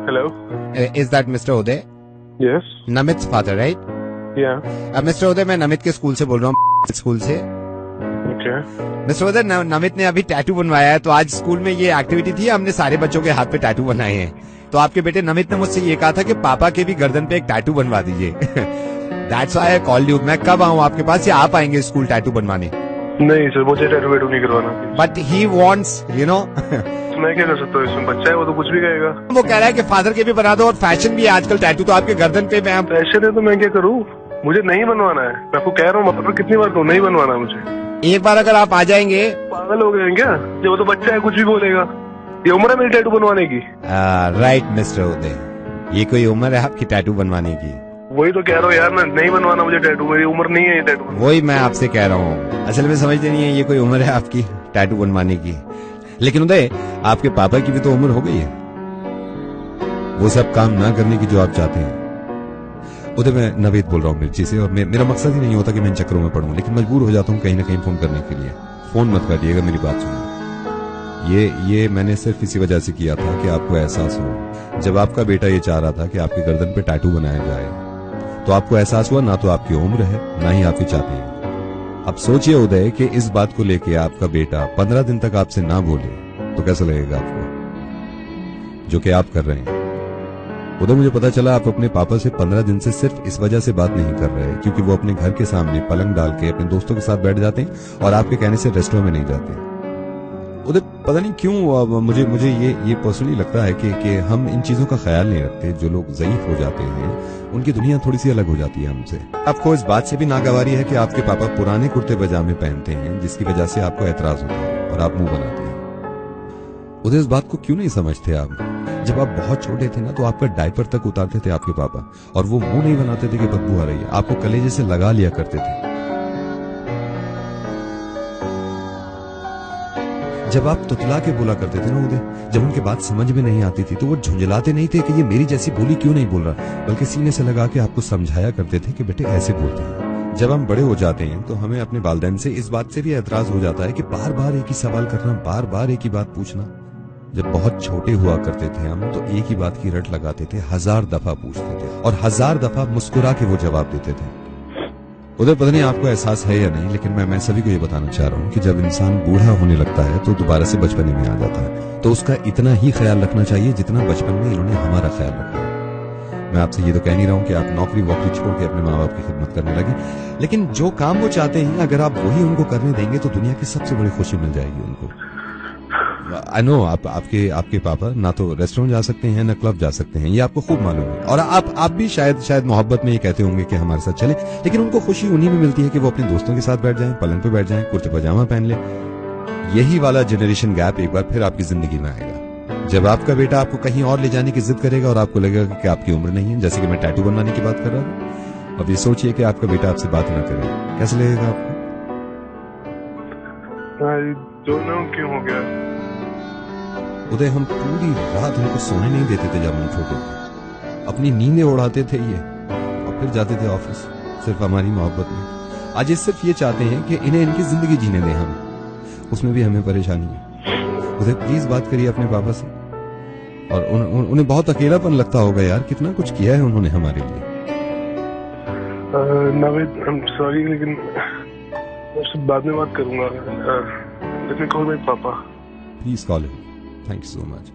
Hello. Is that Mr. Uday? Yes. Namit's father, right? Yeah. Mr. Uday, मैं नमित के school से बोल रहा हूँ, स्कूल से। Okay. मिस्टर उदय, नमित ने अभी टैटू बनवाया है, तो आज स्कूल में ये एक्टिविटी थी, हमने सारे बच्चों के हाथ पे टैटू बनाए हैं। तो आपके बेटे नमित ने मुझसे ये कहा था कि पापा के भी गर्दन पे एक टैटू बनवा दीजिए। That's why I called you. मैं कब आऊँ आपके पास या आप आएंगे स्कूल टैटू बनवाने? नहीं सर, मुझे टैटू वेटू नहीं करवाना। But he wants, you know. मैं क्या कर सकता हूँ इसमें? बच्चा है वो तो कुछ भी कहेगा। वो कह रहा है कि फादर के भी बना दो, और फैशन भी है आजकल टैटू तो आपके गर्दन पे। मैं फैशन है तो मैं क्या करूँ? मुझे नहीं बनवाना है। मैं आपको कह रहा हूँ, मतलब कितनी बार कहूँ नहीं बनवाना मुझे। एक बार अगर आप आ जाएंगे। पागल हो गए क्या? जब वो तो बच्चा है, कुछ भी बोलेगा। ये उम्र है मेरी टैटू बनवाने की? राइट मिस्टर उदय, ये कोई उम्र है आपकी टैटू बनवाने की? वही तो कह रहा हूँ यार, मैं नहीं बनवाना मुझे टैटू, मेरी उम्र नहीं है ये टैटू। वही मैं आपसे कह रहा हूँ, असल में समझते नहीं है, ये कोई उम्र है आपकी टैटू बनवाने की? लेकिन उदय, आपके पापा की भी तो उम्र हो गई है, वो सब काम ना करने की जो आप चाहते हैं। उदय, मैं नवेद बोल रहा हूँ मिर्ची से, और मेरा मकसद ही नहीं होता कि मैं इन चक्करों में पढ़ूं, लेकिन मजबूर हो जाता हूँ कहीं ना कहीं फोन करने के लिए। फोन मत काटिएगा, मेरी बात सुनो। ये मैंने सिर्फ इसी वजह से किया था कि आपको एहसास हो, जब आपका बेटा ये चाह रहा था कि आपके गर्दन पे टैटू बनाया जाए, तो आपको एहसास हुआ ना तो आपकी उम्र है, ना ही आप चाहते हैं। अब सोचिए उदय कि इस बात को लेके आपका बेटा 15 दिन तक आपसे ना बोले तो कैसा लगेगा आपको, जो कि आप कर रहे हैं। उदय, मुझे पता चला आप अपने पापा से 15 दिन से सिर्फ इस वजह से बात नहीं कर रहे क्योंकि वो अपने घर के सामने पलंग डाल के अपने दोस्तों के साथ बैठ जाते हैं और आपके कहने से रेस्टोरेंट में नहीं जाते। उदय, पता नहीं क्यों मुझे ये पर्सनली लगता है कि हम इन चीजों का ख्याल नहीं रखते। जो लोग ज़ईफ हो जाते हैं उनकी दुनिया थोड़ी सी अलग हो जाती है हमसे। आपको इस बात से भी नागवारी है कि आपके पापा पुराने कुर्ते पजामे पहनते हैं, जिसकी वजह से आपको एतराज होता है और आप मुंह बनाते हैं। उदय, इस बात को क्यों नहीं समझते आप? जब आप बहुत छोटे थे ना, तो आपका डायपर तक उतारते थे आपके पापा, और वो मुंह नहीं बनाते थे कि बदबू आ रही है, आपको कलेजे से लगा लिया करते थे। जब आप तुतला के बोला करते थे ना उदय, जब उनके बात समझ में नहीं आती थी, तो वो झुंझलाते नहीं थे कि ये मेरी जैसी बोली क्यों नहीं बोल रहा, बल्कि सीने से लगा के आपको समझाया करते थे कि बेटे ऐसे बोलते हैं। जब हम बड़े हो जाते हैं तो हमें अपने वालिदैन से इस बात से भी एतराज हो जाता है कि बार बार एक ही सवाल करना, बार बार एक ही बात पूछना। जब बहुत छोटे हुआ करते थे हम, तो एक ही बात की रट लगाते थे, 1000 दफा पूछते थे और 1000 दफा मुस्कुरा के वो जवाब देते थे। उधर पता नहीं आपको एहसास है या नहीं, लेकिन मैं सभी को ये बताना चाह रहा हूँ कि जब इंसान बूढ़ा होने लगता है तो दोबारा से बचपने में आ जाता है, तो उसका इतना ही ख्याल रखना चाहिए जितना बचपन में इन्होंने हमारा ख्याल रखा। मैं आपसे ये तो कह नहीं रहा हूँ कि आप नौकरी वोकरी छोड़ के अपने माँ बाप की खिदमत करने लगे, लेकिन जो काम वो चाहते हैं अगर आप वही उनको करने देंगे तो दुनिया की सबसे बड़ी खुशी मिल जाएगी उनको। आई नो आपके पापा ना तो रेस्टोरेंट जा सकते हैं ना क्लब जा सकते हैं, ये आपको खूब मालूम है, और आप भी शायद मोहब्बत में ये कहते होंगे कि हमारे साथ चले, लेकिन उनको खुशी उन्हीं में मिलती है कि वो अपने दोस्तों के साथ बैठ जाएं, पलंग पे बैठ जाएं, कुर्ते पजामा पहन ले। यही वाला जनरेशन गैप एक बार फिर आपकी जिंदगी में आएगा, जब आपका बेटा आपको कहीं और ले जाने की जिद करेगा और आपको लगेगा कि आपकी उम्र नहीं है, जैसे कि मैं टैटू बनवाने की बात कर रहा था। अब ये सोचिए कि आपका बेटा आपसे बात ना करे, कैसे लगेगा आपको? क्यों हो गया उदय, हम पूरी रात इनको सोने नहीं देते थे जब हम छोटे थे, अपनी नींदें उड़ाते थे ये, और फिर जाते थे ऑफिस सिर्फ हमारी मोहब्बत में। आज ये सिर्फ ये चाहते हैं कि इन्हें इनकी जिंदगी जीने दें हम, उसमें भी हमें परेशानी है। उदय, प्लीज बात करिए अपने पापा से, और उन्हें बहुत अकेलापन लगता होगा यार, कितना कुछ किया है उन्होंने हमारे लिए। नवेद, आई एम सॉरी, लेकिन मैं उससे बाद में बात करूंगा। लेट मी कॉल माय पापा। Please call him. Thank you so much.